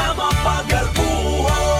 nga mapagarbuhon.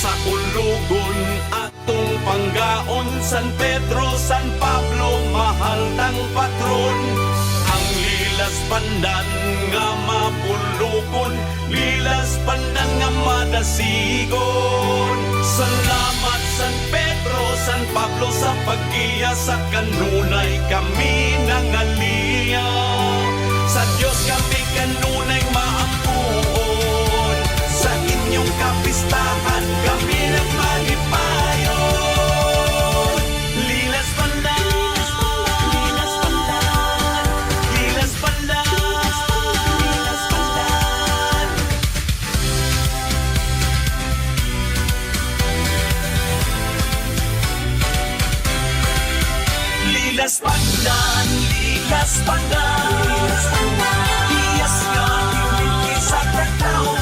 Sa ulugon atong panggaon, San Pedro, San Pablo, mahal ng patron. Ang lilas pandan nga mapulukon, lilas pandan nga madasigon. Salamat San Pedro, San Pablo sa paggiya, sa kanunay kami nangaliya. Sa Diyos kami kanunay maampuon, sa inyong kapistahan kami nagmalipayon. Lilas pandan, lilas pandan, lilas pandan, lilas pandan. Lilas pandan, lilas pandan, lilas pandan. Iyas nga, hindi sa katao.